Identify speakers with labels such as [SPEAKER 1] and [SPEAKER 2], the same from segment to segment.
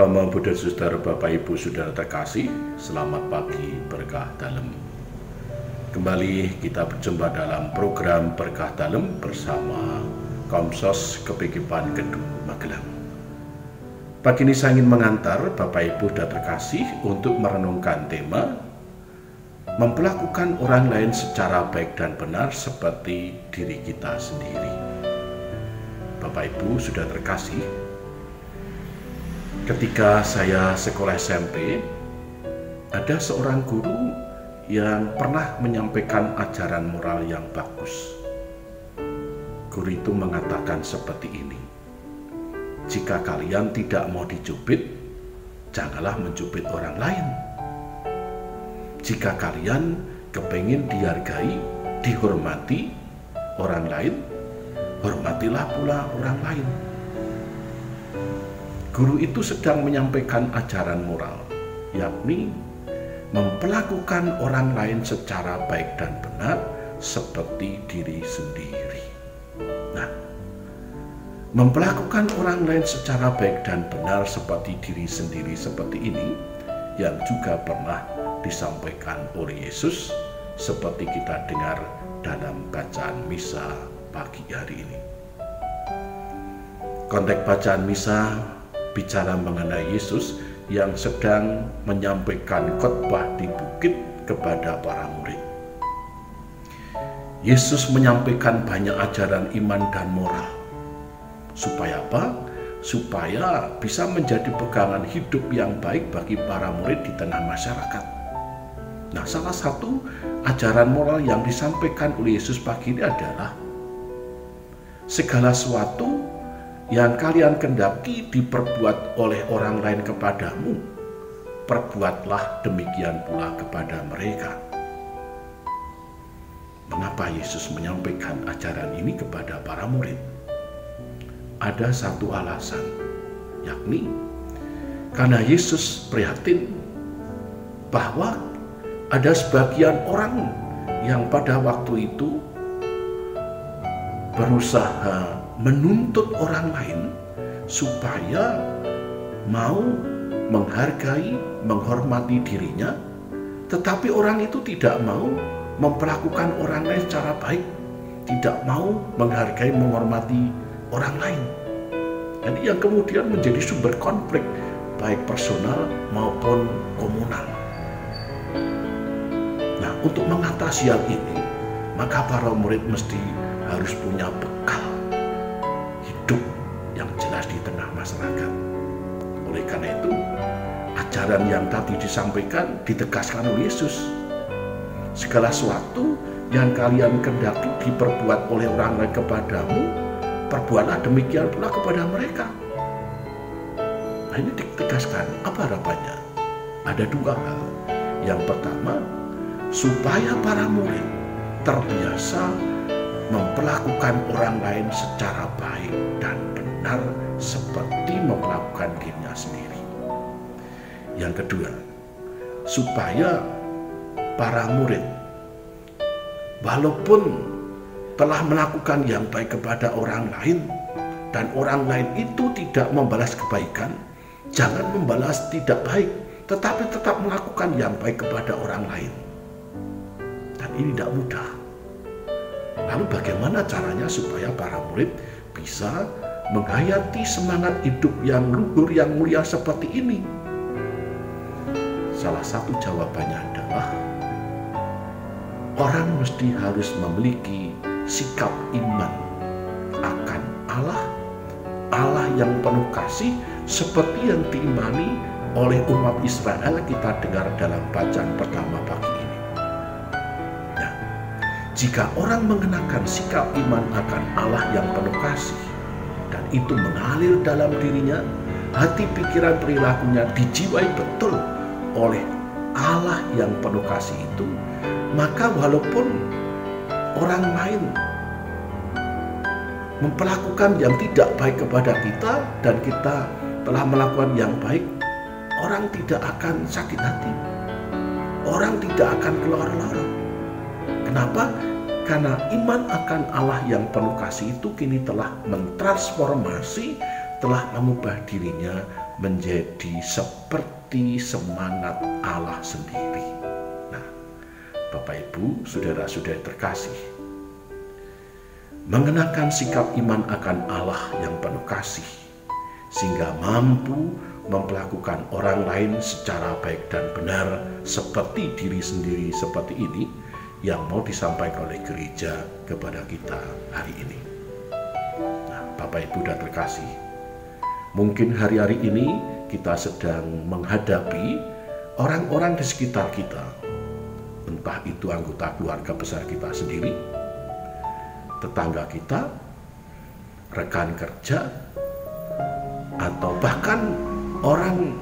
[SPEAKER 1] Namo Buddha Saudara, Bapak Ibu Saudara terkasih, selamat pagi berkah dalam. Kembali kita berjumpa dalam program Berkah Dalam bersama Komsos Kepikipan Kedung Magelang. Pagi ini saya ingin mengantar Bapak Ibu Saudara terkasih untuk merenungkan tema memperlakukan orang lain secara baik dan benar seperti diri kita sendiri. Bapak Ibu Saudara terkasih, ketika saya sekolah SMP, ada seorang guru yang pernah menyampaikan ajaran moral yang bagus. Guru itu mengatakan seperti ini: jika kalian tidak mau dicubit, janganlah mencubit orang lain. Jika kalian kepingin dihargai, dihormati orang lain, hormatilah pula orang lain. Guru itu sedang menyampaikan ajaran moral, yakni memperlakukan orang lain secara baik dan benar seperti diri sendiri. Nah, memperlakukan orang lain secara baik dan benar seperti diri sendiri seperti ini yang juga pernah disampaikan oleh Yesus seperti kita dengar dalam bacaan misa pagi hari ini. Konteks bacaan misa bicara mengenai Yesus yang sedang menyampaikan khotbah di bukit kepada para murid. Yesus menyampaikan banyak ajaran iman dan moral. Supaya apa? Supaya bisa menjadi pegangan hidup yang baik bagi para murid di tengah masyarakat. Nah, salah satu ajaran moral yang disampaikan oleh Yesus pagi ini adalah segala sesuatu yang kalian kendaki diperbuat oleh orang lain kepadamu, perbuatlah demikian pula kepada mereka. Mengapa Yesus menyampaikan ajaran ini kepada para murid? Ada satu alasan, yakni karena Yesus prihatin bahwa ada sebagian orang yang pada waktu itu berusaha menuntut orang lain supaya mau menghargai, menghormati dirinya, tetapi orang itu tidak mau memperlakukan orang lain secara baik, tidak mau menghargai, menghormati orang lain. Jadi yang kemudian menjadi sumber konflik baik personal maupun komunal. Nah, untuk mengatasi hal ini, maka para murid mesti harus punya bekal hidup yang jelas di tengah masyarakat. Oleh karena itu, ajaran yang tadi disampaikan ditegaskan oleh Yesus. Segala sesuatu yang kalian kendaki diperbuat oleh orang lain kepadamu, perbuatlah demikian pula kepada mereka. Nah, ini ditegaskan. Apa harapannya? Ada dua hal. Yang pertama, supaya para murid terbiasa memperlakukan orang lain secara baik dan benar seperti memperlakukan dirinya sendiri. Yang kedua, supaya para murid walaupun telah melakukan yang baik kepada orang lain dan orang lain itu tidak membalas kebaikan, jangan membalas tidak baik, tetapi tetap melakukan yang baik kepada orang lain. Dan ini tidak mudah. Lalu bagaimana caranya supaya para murid bisa menghayati semangat hidup yang luhur, yang mulia seperti ini? Salah satu jawabannya adalah orang mesti harus memiliki sikap iman akan Allah, Allah yang penuh kasih seperti yang diimani oleh umat Israel kita dengar dalam bacaan pertama pagi ini. Nah, jika orang mengenakan sikap iman akan Allah yang penuh kasih dan itu mengalir dalam dirinya, hati, pikiran, perilakunya dijiwai betul oleh Allah yang penuh kasih itu, maka walaupun orang lain memperlakukan yang tidak baik kepada kita dan kita telah melakukan yang baik, orang tidak akan sakit hati, orang tidak akan kelorong-lorong. Kenapa? Karena iman akan Allah yang penuh kasih itu kini telah mentransformasi, telah mengubah dirinya menjadi seperti semangat Allah sendiri. Nah, Bapak Ibu, saudara-saudara terkasih, mengenakan sikap iman akan Allah yang penuh kasih, sehingga mampu memperlakukan orang lain secara baik dan benar seperti diri sendiri, seperti ini yang mau disampaikan oleh gereja kepada kita hari ini. Nah, Bapak Ibu dan terkasih, mungkin hari-hari ini kita sedang menghadapi orang-orang di sekitar kita, entah itu anggota keluarga besar kita sendiri, tetangga kita, rekan kerja, atau bahkan orang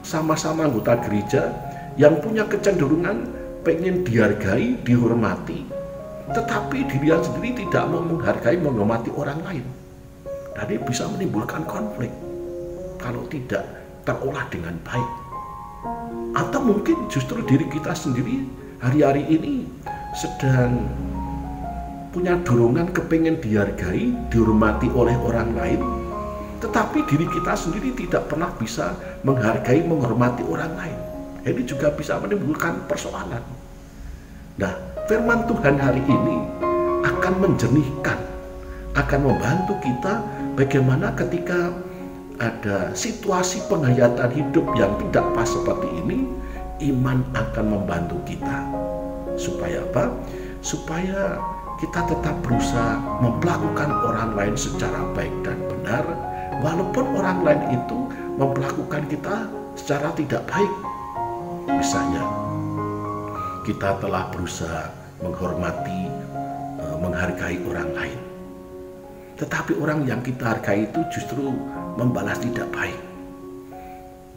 [SPEAKER 1] sama-sama anggota gereja yang punya kecenderungan pengen dihargai, dihormati, tetapi dirinya sendiri tidak mau menghargai, menghormati orang lain. Dan ini bisa menimbulkan konflik kalau tidak terolah dengan baik. Atau mungkin justru diri kita sendiri hari-hari ini sedang punya dorongan kepengen dihargai, dihormati oleh orang lain, tetapi diri kita sendiri tidak pernah bisa menghargai, menghormati orang lain. Ini juga bisa menimbulkan persoalan. Nah, firman Tuhan hari ini akan menjernihkan, akan membantu kita bagaimana ketika ada situasi penghayatan hidup yang tidak pas seperti ini, iman akan membantu kita. Supaya apa? Supaya kita tetap berusaha memperlakukan orang lain secara baik dan benar, walaupun orang lain itu memperlakukan kita secara tidak baik. Misalnya, kita telah berusaha menghormati, menghargai orang lain, tetapi orang yang kita hargai itu justru membalas tidak baik,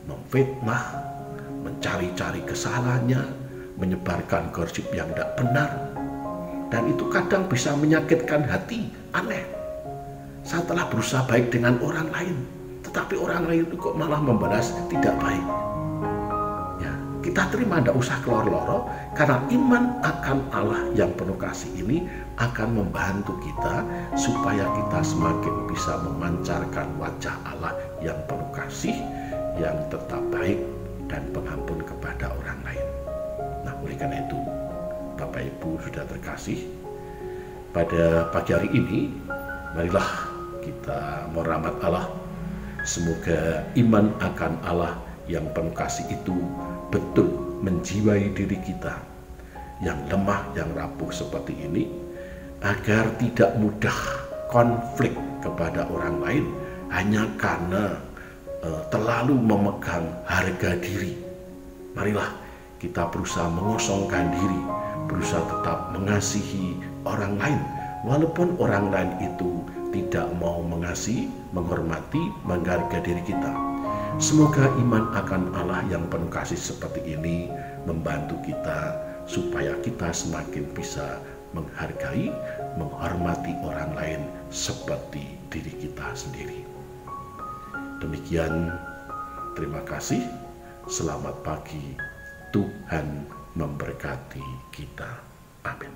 [SPEAKER 1] memfitnah, mencari-cari kesalahannya, menyebarkan gosip yang tidak benar, dan itu kadang bisa menyakitkan hati. Aneh, saya telah berusaha baik dengan orang lain, tetapi orang lain itu kok malah membalas tidak baik. Ya, kita terima, tidak usah kelor-loro, karena iman akan Allah yang penuh kasih ini akan membantu kita supaya kita semakin bisa memancarkan wajah Allah yang penuh kasih, yang tetap baik dan pengampun kepada orang lain. Nah, oleh karena itu, Bapak Ibu sudah terkasih, pada pagi hari ini marilah kita merahmat Allah. Semoga iman akan Allah yang penuh kasih itu betul menjiwai diri kita yang lemah, yang rapuh seperti ini, agar tidak mudah konflik kepada orang lain hanya karena terlalu memegang harga diri. Marilah kita berusaha mengosongkan diri, berusaha tetap mengasihi orang lain, walaupun orang lain itu tidak mau mengasihi, menghormati, menghargai diri kita. Semoga iman akan Allah yang penuh kasih seperti ini membantu kita supaya kita semakin bisa menghargai, menghormati orang lain seperti diri kita sendiri. Demikian, terima kasih. Selamat pagi. Tuhan memberkati kita. Amin.